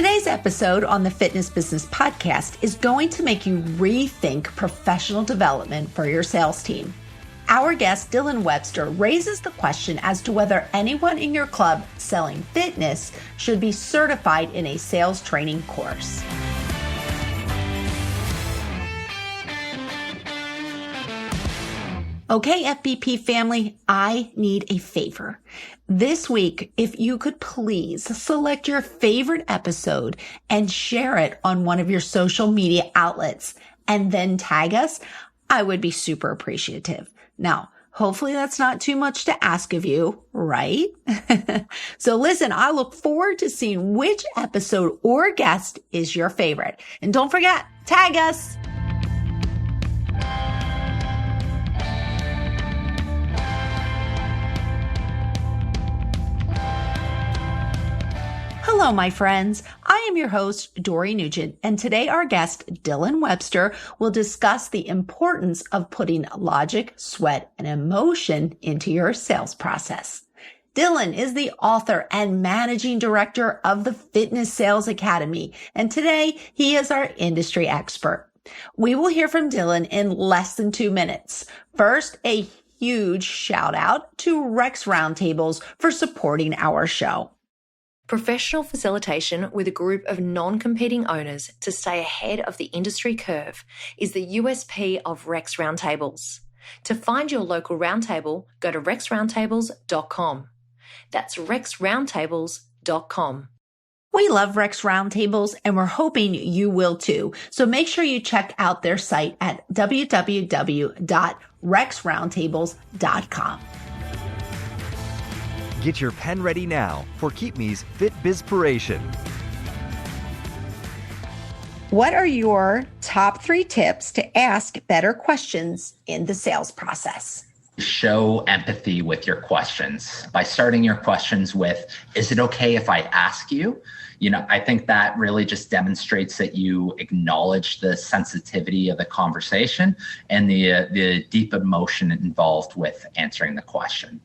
Today's episode on the Fitness Business Podcast is going to make you rethink professional development for your sales team. Our guest, Dylan Webster, raises the question as to whether anyone in your club selling fitness should be certified in a sales training course. Okay, FBP family, I need a favor. This week, if you could please select your favorite episode and share it on one of your social media outlets and then tag us, I would be super appreciative. Now, hopefully that's not too much to ask of you, right? So listen, I look forward to seeing which episode or guest is your favorite. And don't forget, tag us. Hello, my friends. I am your host, Dory Nugent, and today our guest, Dylan Webster, will discuss the importance of putting logic, sweat, and emotion into your sales process. Dylan is the author and managing director of the Fitness Sales Academy, and today he is our industry expert. We will hear from Dylan in less than 2 minutes. First, a huge shout out to Rex Roundtables for supporting our show. Professional facilitation with a group of non-competing owners to stay ahead of the industry curve is the USP of Rex Roundtables. To find your local roundtable, go to rexroundtables.com. That's rexroundtables.com. We love Rex Roundtables, and we're hoping you will too. So make sure you check out their site at www.rexroundtables.com. Get your pen ready now for Keep Me's Fit Bizpiration. What are your top 3 tips to ask better questions in the sales process? Show empathy with your questions by starting your questions with, is it okay if I ask you? I think that really just demonstrates that you acknowledge the sensitivity of the conversation and the deep emotion involved with answering the question.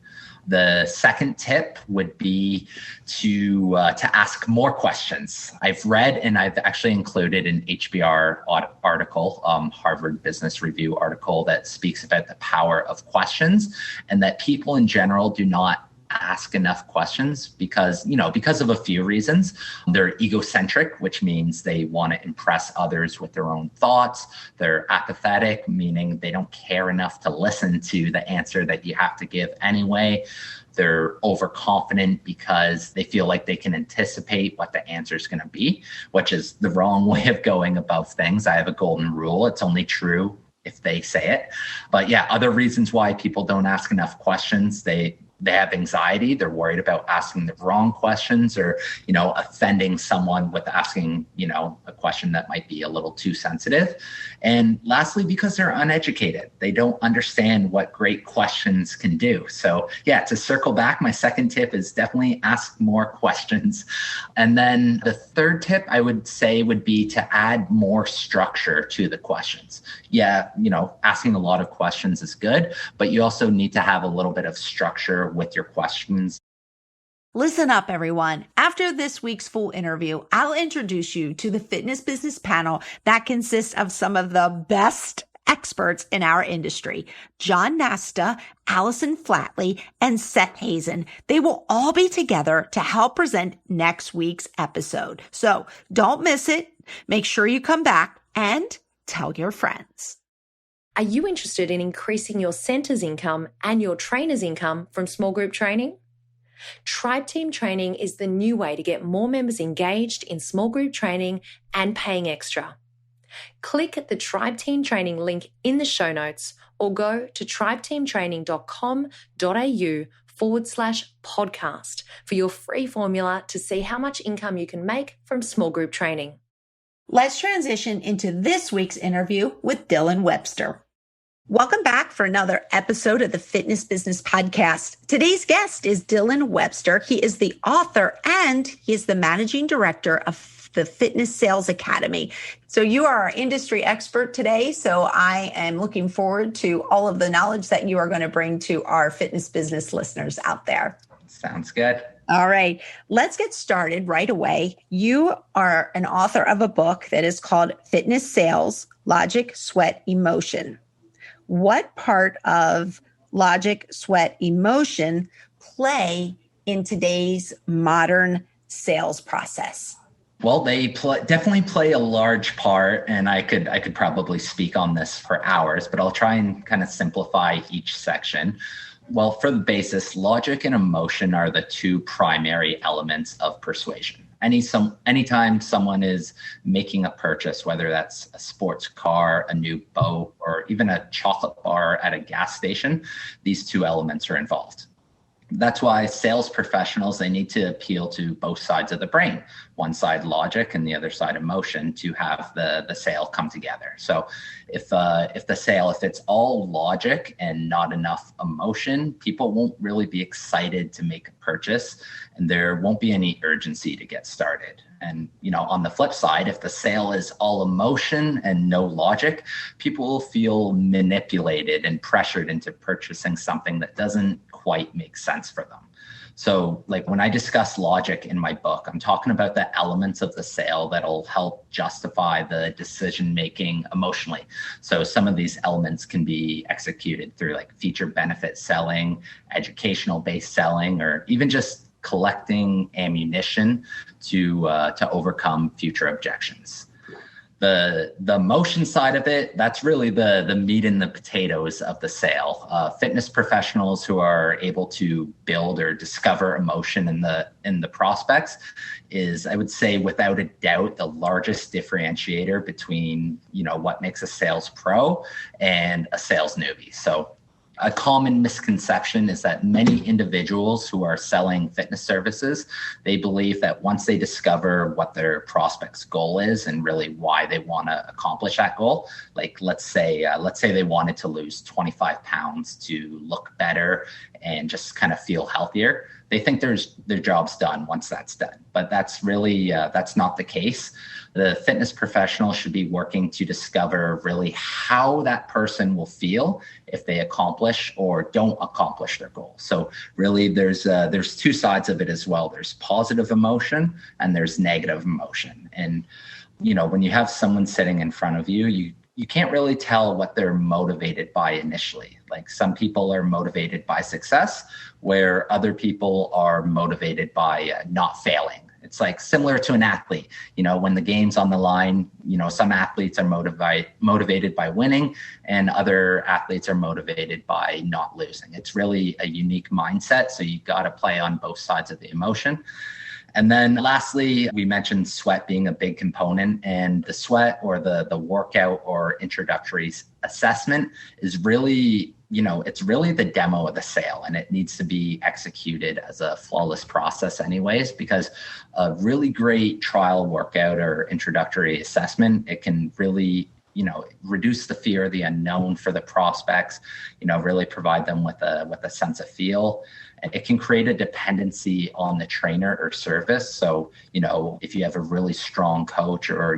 The second tip would be to ask more questions. I've read and I've actually included an HBR article, Harvard Business Review article that speaks about the power of questions and that people in general do not ask enough questions because of a few reasons. They're egocentric, which means they want to impress others with their own thoughts. They're apathetic, meaning they don't care enough to listen to the answer that you have to give anyway. They're overconfident because they feel like they can anticipate what the answer is going to be, which is the wrong way of going about things. I have a golden rule. It's only true if they say it. But yeah, other reasons why people don't ask enough questions, they have anxiety. They're worried about asking the wrong questions or, offending someone with asking, a question that might be a little too sensitive. And lastly, because they're uneducated, they don't understand what great questions can do. So yeah, to circle back, my second tip is definitely ask more questions. And then the third tip I would say would be to add more structure to the questions. Yeah, asking a lot of questions is good, but you also need to have a little bit of structure with your questions. Listen up, everyone. After this week's full interview, I'll introduce you to the Fitness Business panel that consists of some of the best experts in our industry. John Nasta, Allison Flatley, and Seth Hazen. They will all be together to help present next week's episode. So don't miss it. Make sure you come back and tell your friends. Are you interested in increasing your center's income and your trainer's income from small group training? Tribe Team Training is the new way to get more members engaged in small group training and paying extra. Click the Tribe Team Training link in the show notes or go to tribeteamtraining.com.au/podcast for your free formula to see how much income you can make from small group training. Let's transition into this week's interview with Dylan Webster. Welcome back for another episode of the Fitness Business Podcast. Today's guest is Dylan Webster. He is the author and he is the managing director of the Fitness Sales Academy. So you are our industry expert today. So I am looking forward to all of the knowledge that you are going to bring to our fitness business listeners out there. Sounds good. All right, let's get started right away. You are an author of a book that is called Fitness Sales, Logic, Sweat, Emotion. What part of logic, sweat, emotion play in today's modern sales process? Well, they definitely play a large part, and I could probably speak on this for hours, but I'll try and kind of simplify each section. Well, for the basis, logic and emotion are the two primary elements of persuasion. Anytime someone is making a purchase, whether that's a sports car, a new boat, or even a chocolate bar at a gas station, these two elements are involved. That's why sales professionals, they need to appeal to both sides of the brain, one side logic and the other side emotion, to have the sale come together. So if it's all logic and not enough emotion, people won't really be excited to make a purchase, and there won't be any urgency to get started. And, on the flip side, if the sale is all emotion and no logic, people will feel manipulated and pressured into purchasing something that doesn't quite make sense for them. So like when I discuss logic in my book, I'm talking about the elements of the sale that'll help justify the decision making emotionally. So some of these elements can be executed through like feature benefit selling, educational based selling, or even just collecting ammunition to overcome future objections. The emotion side of it, that's really the meat and the potatoes of the sale. Fitness professionals who are able to build or discover emotion in the prospects is, I would say, without a doubt, the largest differentiator between what makes a sales pro and a sales newbie. So a common misconception is that many individuals who are selling fitness services, they believe that once they discover what their prospect's goal is and really why they want to accomplish that goal, like let's say they wanted to lose 25 pounds to look better and just kind of feel healthier, they think their job's done once that's done. But that's really, that's not the case. The fitness professional should be working to discover really how that person will feel if they accomplish or don't accomplish their goal. So really there's two sides of it as well. There's positive emotion and there's negative emotion. And, when you have someone sitting in front of you, you can't really tell what they're motivated by initially. Like some people are motivated by success, where other people are motivated by not failing. It's like similar to an athlete. When the game's on the line, some athletes are motivated by winning, and other athletes are motivated by not losing. It's really a unique mindset. So you got to play on both sides of the emotion. And then lastly, we mentioned sweat being a big component, and the sweat or the workout or introductory assessment is really, it's really the demo of the sale, and it needs to be executed as a flawless process anyways, because a really great trial workout or introductory assessment, it can really reduce the fear of the unknown for the prospects, really provide them with a sense of feel. And it can create a dependency on the trainer or service. So, if you have a really strong coach or,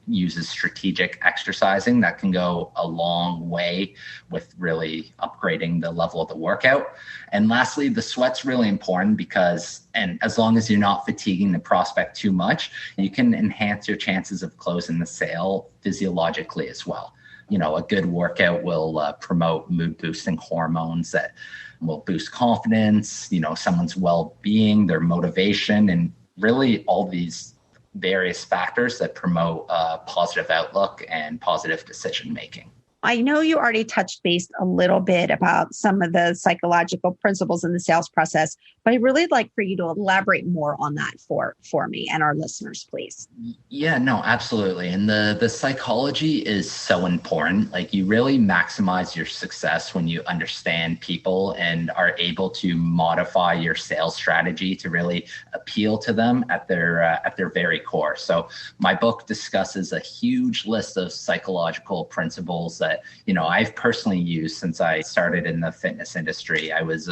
uses strategic exercising, that can go a long way with really upgrading the level of the workout. And lastly, the sweat's really important because, and as long as you're not fatiguing the prospect too much, you can enhance your chances of closing the sale physiologically as well. A good workout will promote mood boosting hormones that will boost confidence, someone's well-being, their motivation, and really all these various factors that promote a positive outlook and positive decision making. I know you already touched base a little bit about some of the psychological principles in the sales process, but I'd really like for you to elaborate more on that for me and our listeners, please. Yeah, no, absolutely. And the psychology is so important. Like you really maximize your success when you understand people and are able to modify your sales strategy to really appeal to them at their very core. So my book discusses a huge list of psychological principles that but, I've personally used since I started in the fitness industry. I was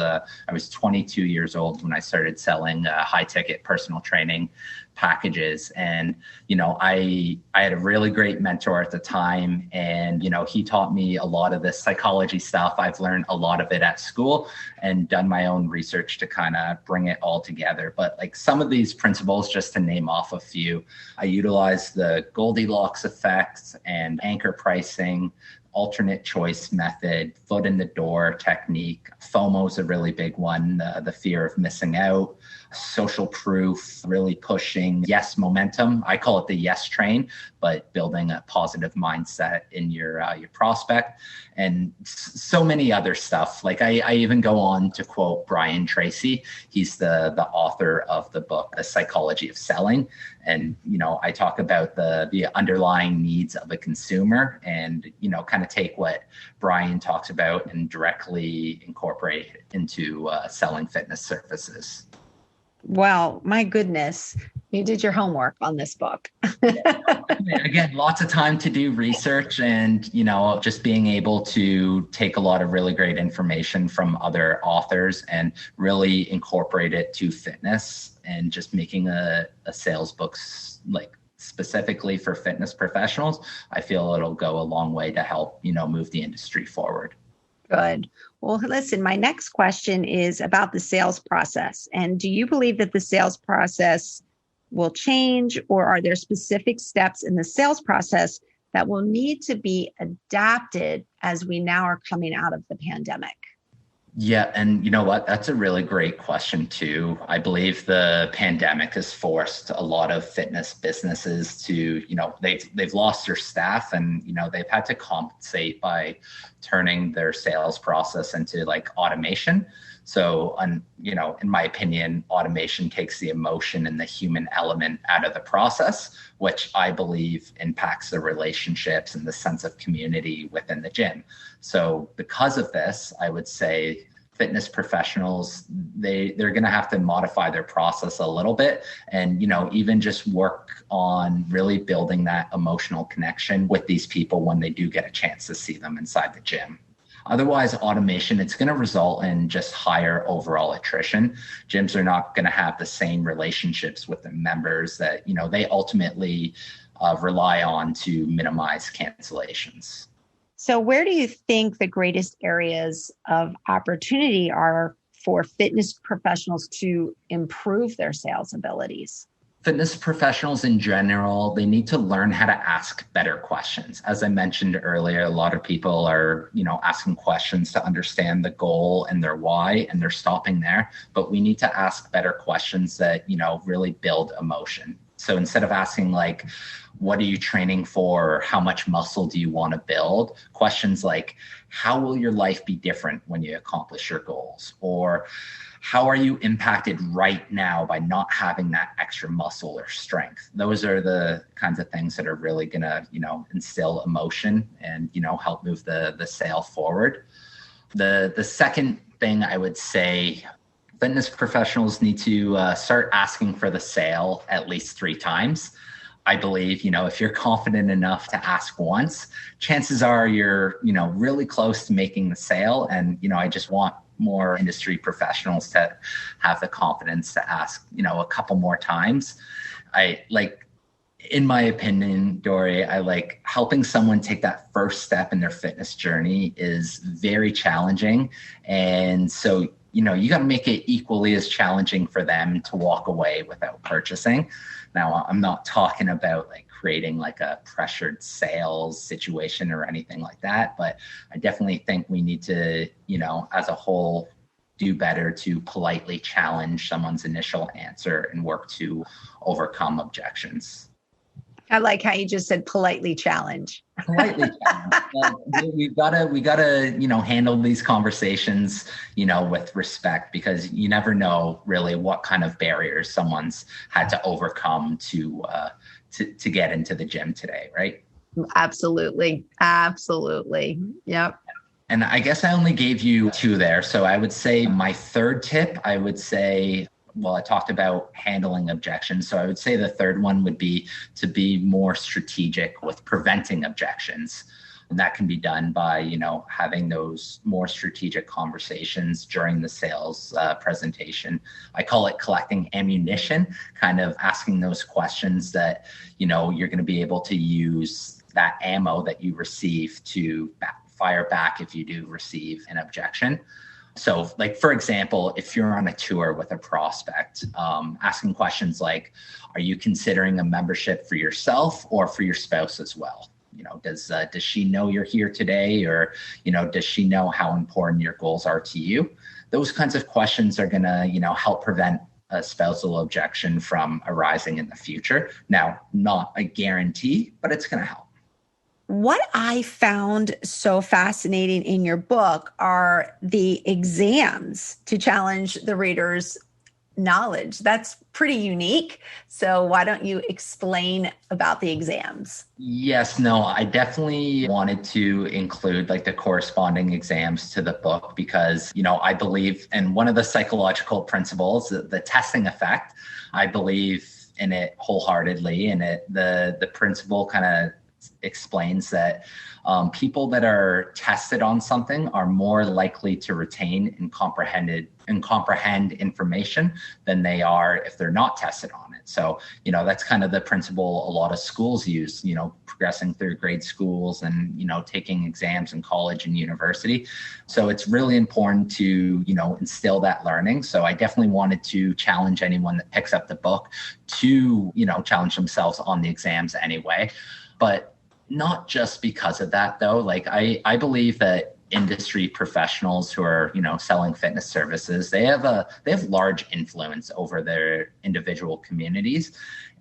22 years old when I started selling high ticket personal training packages. And, I had a really great mentor at the time. And, he taught me a lot of this psychology stuff. I've learned a lot of it at school and done my own research to kind of bring it all together. But like some of these principles, just to name off a few, I utilize the Goldilocks effect and anchor pricing, alternate choice method, foot in the door technique. FOMO is a really big one, the fear of missing out. Social proof, really pushing yes momentum. I call it the yes train, but building a positive mindset in your prospect, and so many other stuff. Like I even go on to quote Brian Tracy. He's the author of the book, The Psychology of Selling. And, I talk about the underlying needs of a consumer and, kind of take what Brian talks about and directly incorporate it into selling fitness services. Well, my goodness, you did your homework on this book. Again, lots of time to do research and, just being able to take a lot of really great information from other authors and really incorporate it to fitness and just making a sales book like specifically for fitness professionals. I feel it'll go a long way to help, move the industry forward. Good. Well, listen, my next question is about the sales process. And do you believe that the sales process will change, or are there specific steps in the sales process that will need to be adapted as we now are coming out of the pandemic? Yeah. And you know what? That's a really great question too. I believe the pandemic has forced a lot of fitness businesses to, they've lost their staff and, they've had to compensate by turning their sales process into like automation. So, in my opinion, automation takes the emotion and the human element out of the process, which I believe impacts the relationships and the sense of community within the gym. So because of this, I would say fitness professionals, they're going to have to modify their process a little bit and, even just work on really building that emotional connection with these people when they do get a chance to see them inside the gym. Otherwise, automation, it's going to result in just higher overall attrition. Gyms are not going to have the same relationships with the members that, they ultimately rely on to minimize cancellations. So where do you think the greatest areas of opportunity are for fitness professionals to improve their sales abilities? Fitness professionals in general, they need to learn how to ask better questions. As I mentioned earlier, a lot of people are, asking questions to understand the goal and their why, and they're stopping there. But we need to ask better questions that, really build emotion. So instead of asking like, what are you training for? How much muscle do you want to build? Questions like, how will your life be different when you accomplish your goals? Or how are you impacted right now by not having that extra muscle or strength? Those are the kinds of things that are really going to, instill emotion and, help move the sale forward. The second thing I would say, fitness professionals need to start asking for the sale at least 3 times. I believe, if you're confident enough to ask once, chances are you're, really close to making the sale. And, I just want more industry professionals to have the confidence to ask, a couple more times. In my opinion, Dory, I like helping someone take that first step in their fitness journey is very challenging. And so, you got to make it equally as challenging for them to walk away without purchasing. Now, I'm not talking about like creating like a pressured sales situation or anything like that, but I definitely think we need to, as a whole, do better to politely challenge someone's initial answer and work to overcome objections. I like how you just said politely challenge. Politely challenge. We gotta, handle these conversations, with respect, because you never know really what kind of barriers someone's had to overcome to get into the gym today, right? Absolutely. Yep. And I guess I only gave you 2 there. So I would say my third tip, I talked about handling objections. So I would say the third one would be to be more strategic with preventing objections. And that can be done by, having those more strategic conversations during the sales presentation. I call it collecting ammunition, kind of asking those questions that, you're going to be able to use that ammo that you receive to fire back if you do receive an objection. So like, for example, if you're on a tour with a prospect, asking questions like, are you considering a membership for yourself or for your spouse as well? Does she know you're here today, or, does she know how important your goals are to you? Those kinds of questions are going to, help prevent a spousal objection from arising in the future. Now, not a guarantee, but it's going to help. What I found so fascinating in your book are the exams to challenge the reader's knowledge. That's pretty unique. So why don't you explain about the exams? Yes, no, I definitely wanted to include like the corresponding exams to the book because, I believe in one of the psychological principles, the testing effect. I believe in it wholeheartedly, and the principle kind of explains that people that are tested on something are more likely to retain and comprehend information than they are if they're not tested on it. So, that's kind of the principle a lot of schools use, progressing through grade schools and, taking exams in college and university. So it's really important to, instill that learning. So I definitely wanted to challenge anyone that picks up the book to, challenge themselves on the exams anyway. But not just because of that, though. Like I believe that industry professionals who are, selling fitness services, they have large influence over their individual communities.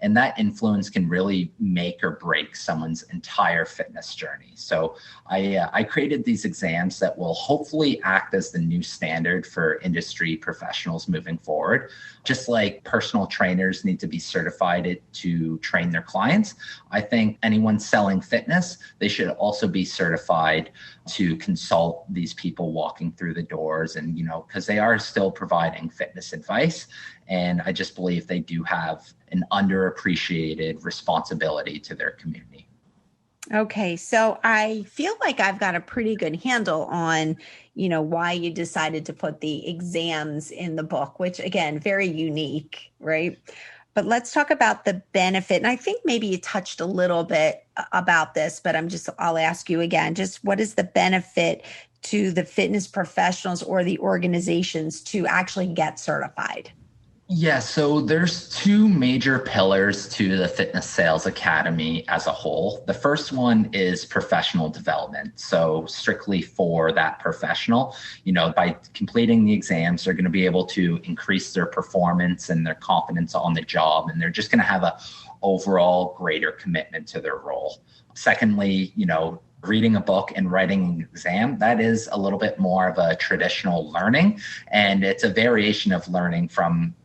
And that influence can really make or break someone's entire fitness journey. So I created these exams that will hopefully act as the new standard for industry professionals moving forward. Just like personal trainers need to be certified to train their clients, I think anyone selling fitness, they should also be certified to consult these people walking through the doors, and, because they are still providing fitness advice. And I just believe they do have an underappreciated responsibility to their community. Okay, so I feel like I've got a pretty good handle on, why you decided to put the exams in the book, which again, very unique, right? But let's talk about the benefit. And I think maybe you touched a little bit about this, but I'll ask you again, just what is the benefit to the fitness professionals or the organizations to actually get certified? Yeah, so there's two major pillars to the Fitness Sales Academy as a whole. The first one is professional development. So strictly for that professional, by completing the exams, they're going to be able to increase their performance and their confidence on the job, and they're just going to have a overall greater commitment to their role. Secondly, reading a book and writing an exam, that is a little bit more of a traditional learning, and it's a variation of learning from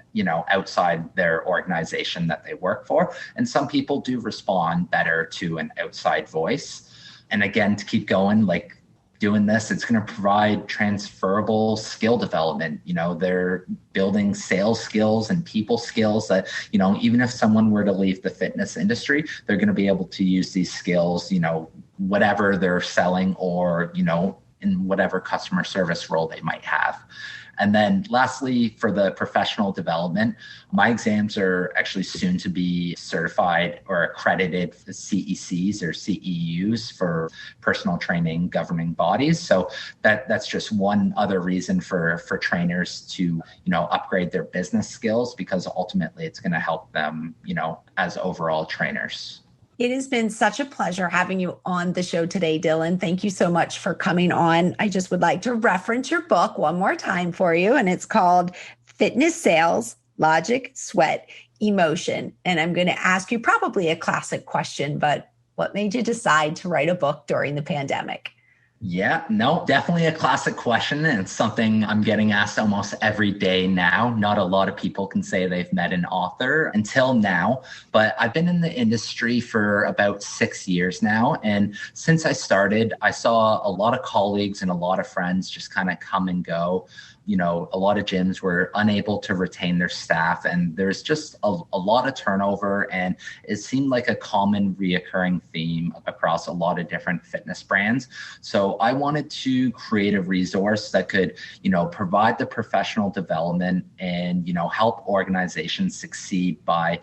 outside their organization that they work for. And some people do respond better to an outside voice. And again, to keep going, like doing this, it's going to provide transferable skill development. They're building sales skills and people skills that, even if someone were to leave the fitness industry, they're going to be able to use these skills, whatever they're selling or, in whatever customer service role they might have. And then lastly, for the professional development, my exams are actually soon to be certified or accredited CECs or CEUs for personal training governing bodies. So that's just one other reason for trainers to, upgrade their business skills, because ultimately it's going to help them, as overall trainers. It has been such a pleasure having you on the show today, Dylan. Thank you so much for coming on. I just would like to reference your book one more time for you, and it's called Fitness Sales, Logic, Sweat, Emotion. And I'm going to ask you probably a classic question, but what made you decide to write a book during the pandemic? Yeah, no, definitely a classic question. And it's something I'm getting asked almost every day now. Not a lot of people can say they've met an author until now, but I've been in the industry for about 6 years now. And since I started, I saw a lot of colleagues and a lot of friends just kind of come and go. a lot of gyms were unable to retain their staff, and there's just a lot of turnover, and it seemed like a common reoccurring theme across a lot of different fitness brands. So I wanted to create a resource that could, provide the professional development and, help organizations succeed by,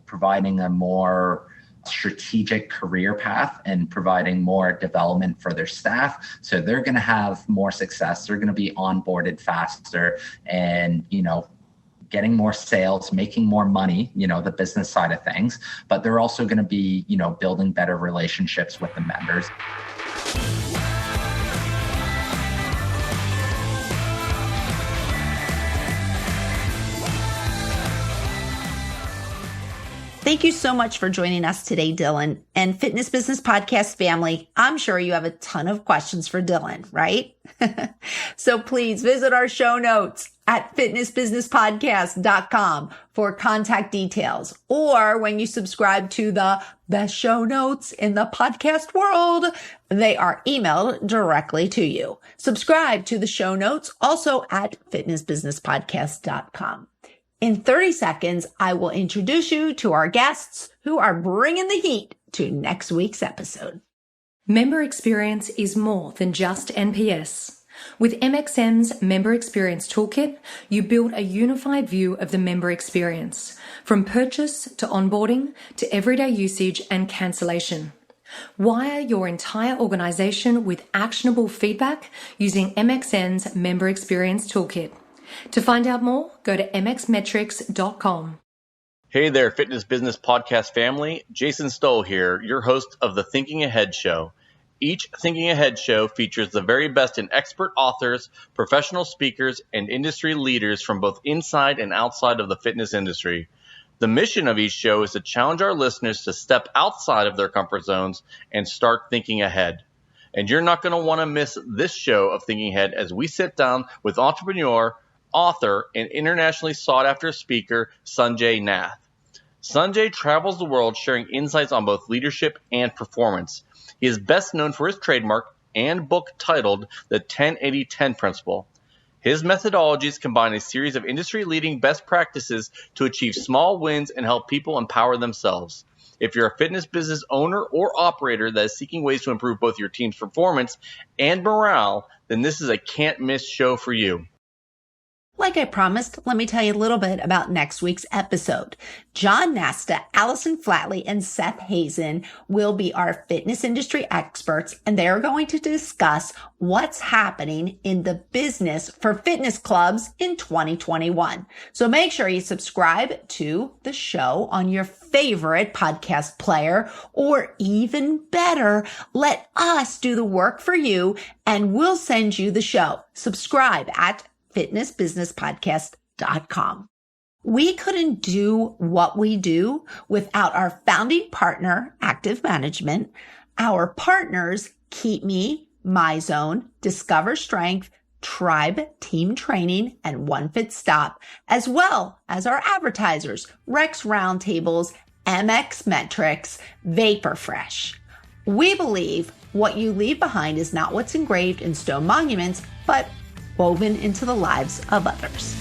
providing a more strategic career path and providing more development for their staff. So they're going to have more success. They're going to be onboarded faster and, getting more sales, making more money, the business side of things. But they're also going to be, building better relationships with the members. Thank you so much for joining us today, Dylan. And Fitness Business Podcast family, I'm sure you have a ton of questions for Dylan, right? So please visit our show notes at fitnessbusinesspodcast.com for contact details. Or when you subscribe to the best show notes in the podcast world, they are emailed directly to you. Subscribe to the show notes also at fitnessbusinesspodcast.com. In 30 seconds, I will introduce you to our guests who are bringing the heat to next week's episode. Member experience is more than just NPS. With MXM's Member Experience Toolkit, you build a unified view of the member experience, from purchase to onboarding to everyday usage and cancellation. Wire your entire organization with actionable feedback using MXN's Member Experience Toolkit. To find out more, go to mxmetrics.com. Hey there, Fitness Business Podcast family. Jason Stoll here, your host of the Thinking Ahead Show. Each Thinking Ahead show features the very best in expert authors, professional speakers, and industry leaders from both inside and outside of the fitness industry. The mission of each show is to challenge our listeners to step outside of their comfort zones and start thinking ahead. And you're not going to want to miss this show of Thinking Ahead as we sit down with entrepreneur, author, and internationally sought-after speaker Sanjay Nath. Sanjay travels the world sharing insights on both leadership and performance. He is best known for his trademark and book titled The 10-80-10 Principle. His methodologies combine a series of industry-leading best practices to achieve small wins and help people empower themselves. If you're a fitness business owner or operator that is seeking ways to improve both your team's performance and morale, then this is a can't-miss show for you. Like I promised, let me tell you a little bit about next week's episode. John Nasta, Allison Flatley, and Seth Hazen will be our fitness industry experts, and they're going to discuss what's happening in the business for fitness clubs in 2021. So make sure you subscribe to the show on your favorite podcast player, or even better, let us do the work for you, and we'll send you the show. Subscribe at fitnessbusinesspodcast.com. We couldn't do what we do without our founding partner, Active Management, our partners, Keep Me, MyZone, Discover Strength, Tribe Team Training, and One Fit Stop, as well as our advertisers, Rex Roundtables, MX Metrics, Vaporfresh. We believe what you leave behind is not what's engraved in stone monuments, but woven into the lives of others.